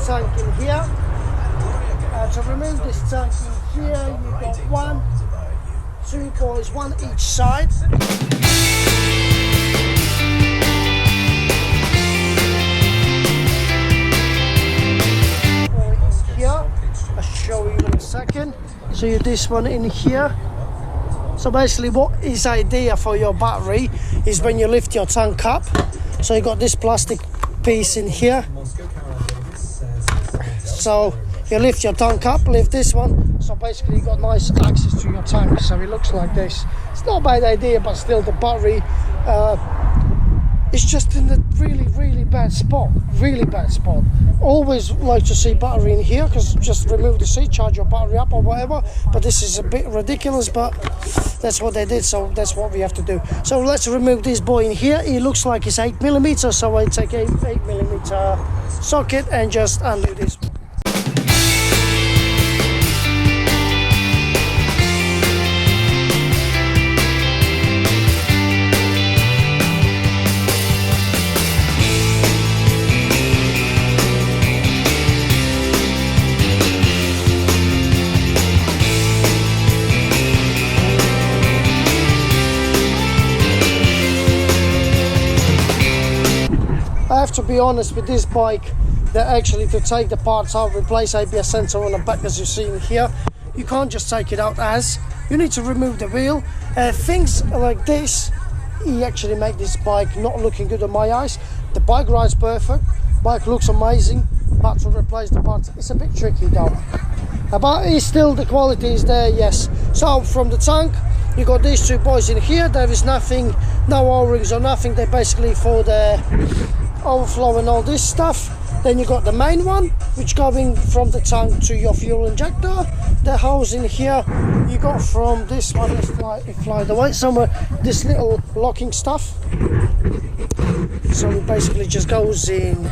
tank in here. To remove this tank in here, you've got 1, 2 boys, one each side. I'll show you in a second. So you this one in here. So basically what is idea for your battery is when you lift your tank up. So you got this plastic piece in here. So you lift your tank up, lift this one. So basically you got nice access to your tank. So it looks like this. It's not a bad idea, but still the battery it's just in a really bad spot. Really bad spot. Always like to see battery in here, because just remove the seat, charge your battery up or whatever. But this is a bit ridiculous, but that's what they did, so that's what we have to do. So let's remove this boy in here. It looks like it's 8mm, so I take a 8mm socket and just undo this. I have to be honest with this bike, that actually to take the parts out, replace ABS sensor on the back as you see in here, you can't just take it out as, you need to remove the wheel. Things like this, he actually make this bike not looking good on my eyes. The bike rides perfect, bike looks amazing, but to replace the parts, it's a bit tricky though. But it's still, the quality is there, yes. So from the tank, you got these two boys in here. There is nothing, no O-rings or nothing, they're basically for the overflow and all this stuff. Then you got the main one, which going from the tank to your fuel injector. The hose in here you got from this one, let's fly away somewhere, this little locking stuff. So it basically just goes in.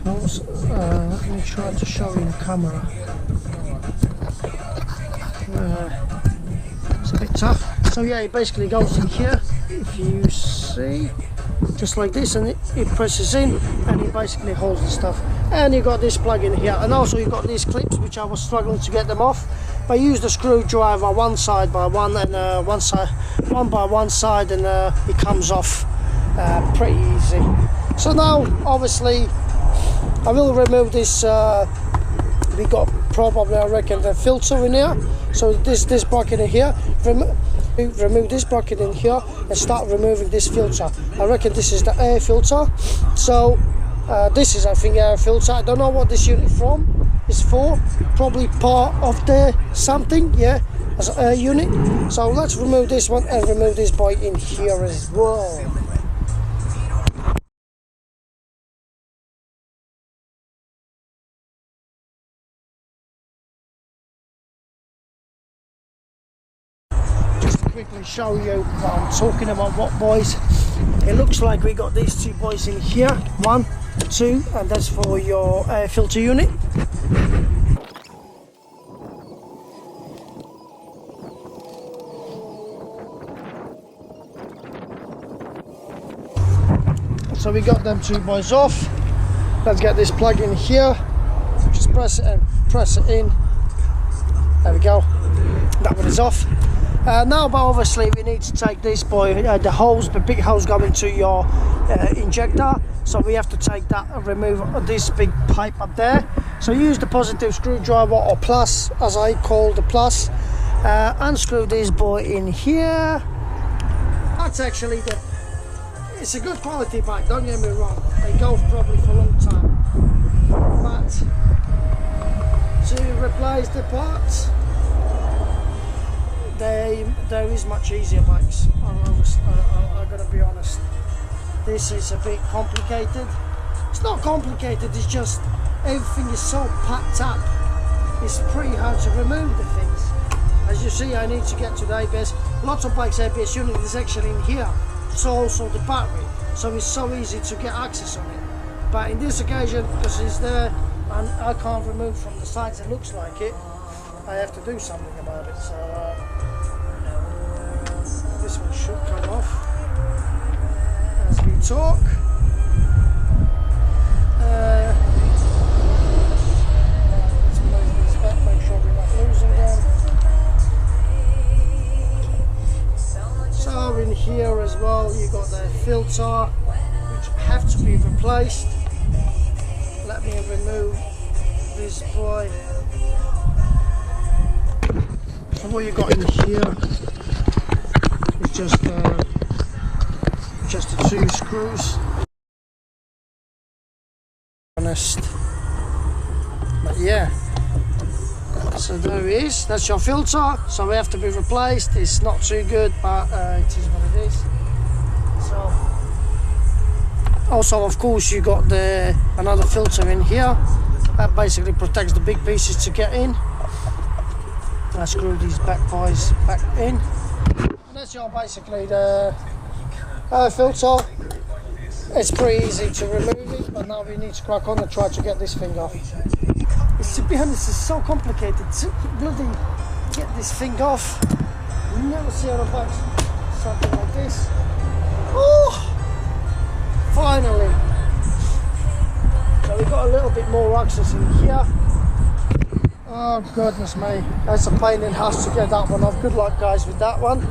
Let me try to show you the camera. It's a bit tough. So yeah, it basically goes in here, if you see, just like this, and it presses in and it basically holds the stuff. And you got this plug in here, and also you got these clips, which I was struggling to get them off, but I used the screwdriver one side by one and one by one side, and it comes off pretty easy. So now obviously I will remove this. We got probably, I reckon, the filter in here. So this bucket in here, remove this bucket in here and start removing this filter. I reckon this is the air filter. So this is, I think, air filter. I don't know what this unit is for. Probably part of the something, yeah, as an air unit. So let's remove this one and remove this boy in here as well. Quickly show you what I'm talking about, what boys. It looks like we got these two boys in here, 1, 2, and that's for your air filter unit. So we got them two boys off. Let's get this plug in here, just press it and press it in. There we go, that one is off. Now, but obviously we need to take this boy, the hose, the big hose going to your injector. So we have to take that and remove this big pipe up there. So use the positive screwdriver, or plus, as I call the plus. Unscrew this boy in here. That's actually it's a good quality bike, don't get me wrong. They go probably for a long time. But to replace the parts, there is much easier bikes. I'm gonna be honest. This is a bit complicated. It's not complicated, it's just everything is so packed up. It's pretty hard to remove the things. As you see, I need to get to the ABS. Lots of bikes ABS unit is actually in here. So also the battery. So it's so easy to get access on it. But in this occasion, because it's there and I can't remove from the sides, it looks like it, I have to do something about it. So this one should come off as we talk. here as well, you got the filter, which have to be replaced. Let me remove this boy. So what you got in here is just the 2 screws. Honest, but yeah. So there it is. That's your filter. So we have to be replaced. It's not too good, but it is what it is. So also, of course, you got another filter in here that basically protects the big pieces to get in. I screw these back boys back in. And that's your basically the filter. It's pretty easy to remove it, but now we need to crack on and try to get this thing off. To be honest, it's so complicated to bloody get this thing off. You never see on a bike something like this. Oh, finally. So we got a little bit more access in here. Oh goodness me, that's a pain in the ass to get that one off. Good luck guys with that one.